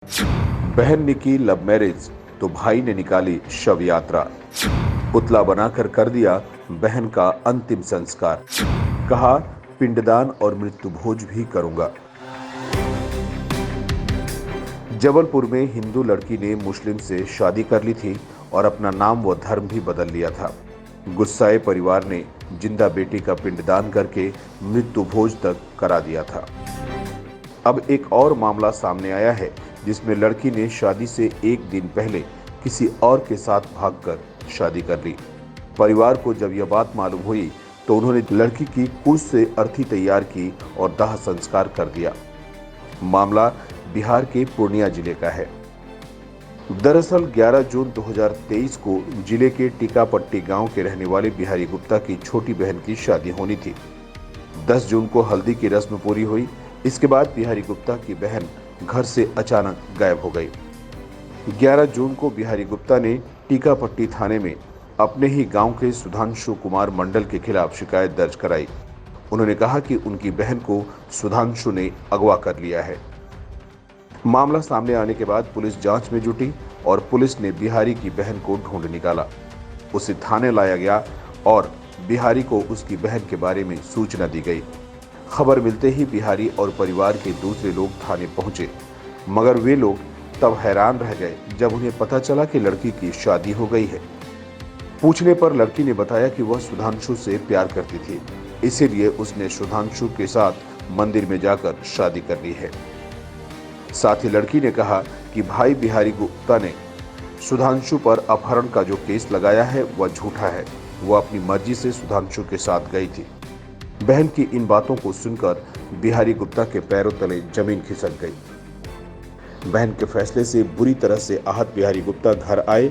बहन ने की लव मैरिज तो भाई ने निकाली शव यात्रा। पुतला बनाकर कर दिया बहन का अंतिम संस्कार। कहा पिंडदान और मृत्यु भोज भी करूंगा। जबलपुर में हिंदू लड़की ने मुस्लिम से शादी कर ली थी और अपना नाम व धर्म भी बदल लिया था। गुस्साए परिवार ने जिंदा बेटी का पिंडदान करके मृत्यु भोज तक करा दिया था। अब एक और मामला सामने आया है जिसमें लड़की ने शादी से एक दिन पहले किसी और के साथ भागकर शादी कर ली। परिवार को जब यह बात मालूम हुई तो उन्होंने लड़की की कुछ से अर्थी तैयार की और दाह संस्कार कर दिया। मामला बिहार के पूर्णिया जिले का है। दरअसल 11 जून 2023 को जिले के टीकापट्टी गांव के रहने वाले बिहारी गुप्ता की छोटी बहन की शादी होनी थी। 10 जून को हल्दी की रस्म पूरी हुई। इसके बाद बिहारी गुप्ता की बहन घर से अचानक गायब हो गई। 11 जून को बिहारी गुप्ता ने टीकापट्टी थाने में अपने ही गांव के सुधांशु कुमार मंडल के खिलाफ शिकायत दर्ज कराई। उन्होंने कहा कि उनकी बहन को सुधांशु ने अगवा कर लिया है। मामला सामने आने के बाद पुलिस जांच में जुटी और पुलिस ने बिहारी की बहन को ढूंढ निकाला। उसे थाने लाया गया और बिहारी को उसकी बहन के बारे में सूचना दी गई। खबर मिलते ही बिहारी और परिवार के दूसरे लोग थाने पहुंचे, मगर वे लोग तब हैरान रह गए जब उन्हें पता चला कि लड़की की शादी हो गई है। पूछने पर लड़की ने बताया कि वह सुधांशु से प्यार करती थी, इसीलिए उसने सुधांशु के साथ मंदिर में जाकर शादी कर ली है। साथ ही लड़की ने कहा कि भाई बिहारी गुप्ता ने सुधांशु पर अपहरण का जो केस लगाया है वह झूठा है। वह अपनी मर्जी से सुधांशु के साथ गई थी। बहन की इन बातों को सुनकर बिहारी गुप्ता के पैरों तले जमीन खिसक गई। बहन के फैसले से बुरी तरह से आहत बिहारी गुप्ता घर आए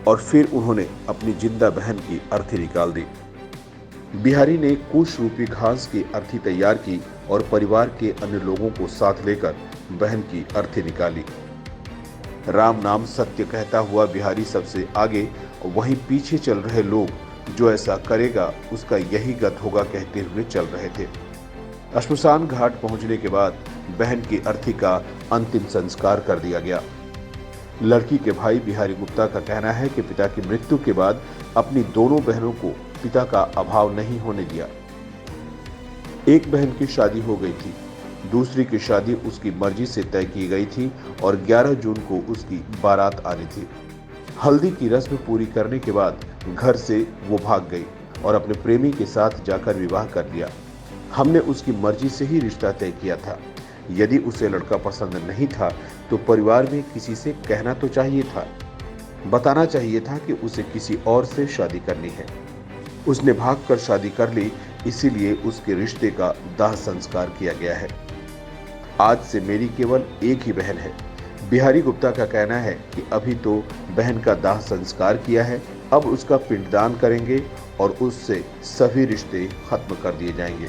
और फिर उन्होंने अपनी जिंदा बहन की अर्थी निकाल दी। बिहारी ने कुश रूपी घास की अर्थी तैयार की और परिवार के अन्य लोगों को साथ लेकर बहन की अर्थी निकाली। राम नाम सत्य कहता हुआ बिहारी सबसे आगे, वहीं पीछे चल रहे लोग जो ऐसा करेगा उसका यही गत होगा कहते हुए चल रहे थे। श्मशान घाट पहुंचने के बाद बहन की अर्थी का अंतिम संस्कार कर दिया गया। लड़की के भाई बिहारी गुप्ता का कहना है कि पिता की मृत्यु के बाद अपनी दोनों बहनों को पिता का अभाव नहीं होने दिया। एक बहन की शादी हो गई थी, दूसरी की शादी उसकी मर्जी से तय की गई थी और 11 जून को उसकी बारात आनी थी। हल्दी की रस्म पूरी करने के बाद घर से वो भाग गई और अपने प्रेमी के साथ जाकर विवाह कर लिया। हमने उसकी मर्जी से ही रिश्ता तय किया था। यदि उसे लड़का पसंद नहीं था तो परिवार में किसी से कहना तो चाहिए था, बताना चाहिए था कि उसे किसी और से शादी करनी है। उसने भागकर शादी कर ली, इसीलिए उसके रिश्ते का दाह संस्कार किया गया है। आज से मेरी केवल एक ही बहन है। बिहारी गुप्ता का कहना है कि अभी तो बहन का दाह संस्कार किया है, अब उसका पिंडदान करेंगे और उससे सभी रिश्ते खत्म कर दिए जाएंगे।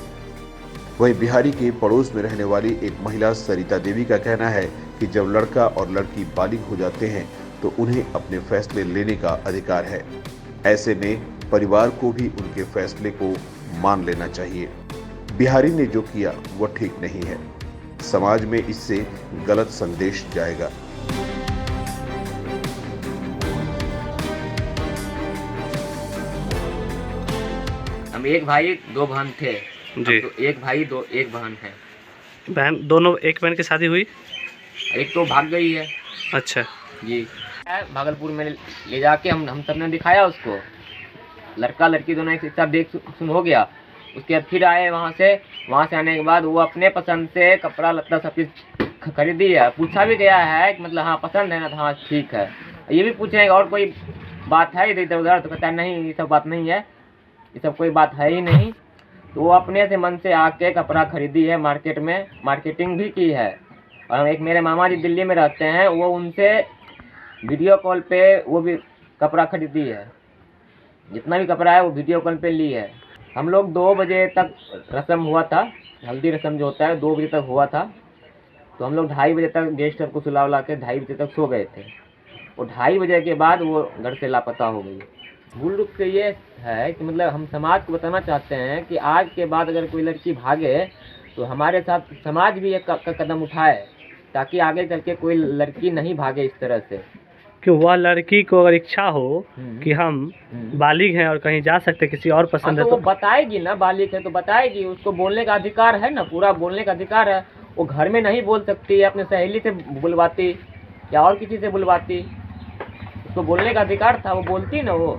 वहीं बिहारी के पड़ोस में रहने वाली एक महिला सरिता देवी का कहना है कि जब लड़का और लड़की बालिग हो जाते हैं तो उन्हें अपने फैसले लेने का अधिकार है। ऐसे में परिवार को भी उनके फैसले को मान लेना चाहिए। बिहारी ने जो किया वह ठीक नहीं है। समाज में इससे गलत संदेश जाएगा। हम एक भाई दो बहन थे जी। तो एक भाई दो एक बहन है। बहन दोनों, एक बहन की शादी हुई? एक तो भाग गई है। अच्छा जी, भागलपुर में ले जाके हम सबने दिखाया उसको। लड़का लड़की दोनों एक साथ देख सुन हो गया। उसके बाद फिर आए वहाँ से आने के बाद वो अपने पसंद से कपड़ा लत्ता सब चीज़ खरीदी है। पूछा भी गया है कि मतलब हाँ पसंद है ना, तो हाँ ठीक है। ये भी पूछे और कोई बात है इधर उधर, तो कहता है नहीं ये सब बात नहीं है, ये सब कोई बात है ही नहीं। तो वो अपने से मन से आके कपड़ा खरीदी है, मार्केट में मार्केटिंग भी की है। और एक मेरे मामा जी दिल्ली में रहते हैं, वो उनसे वीडियो कॉल पे वो भी कपड़ा खरीदी है। जितना भी कपड़ा है वो वीडियो कॉल पे ली है। हम लोग 2 बजे तक रस्म हुआ था, हल्दी रस्म जो होता है 2 बजे तक हुआ था। तो हम लोग 2:30 बजे तक गेस्ट को सुला के 2:30 बजे तक सो गए थे। और 2:30 बजे के बाद वो घर से लापता हो गई। मूल रूप से ये है कि मतलब हम समाज को बताना चाहते हैं कि आज के बाद अगर कोई लड़की भागे तो हमारे साथ समाज भी एक कदम उठाए, ताकि आगे चल के कोई लड़की नहीं भागे इस तरह से। कि वह लड़की को अगर इच्छा हो कि हम हम्म। बालिग हैं और कहीं जा सकते, किसी और हाँ, पसंद तो है वो तो बताएगी ना, बालिक है तो बताएगी, उसको बोलने का अधिकार है ना, पूरा बोलने का अधिकार है। वो घर में नहीं बोल सकती, अपने सहेली से बुलवाती या और किसी से बुलवाती, उसको बोलने का अधिकार था, वो बोलती ना वो।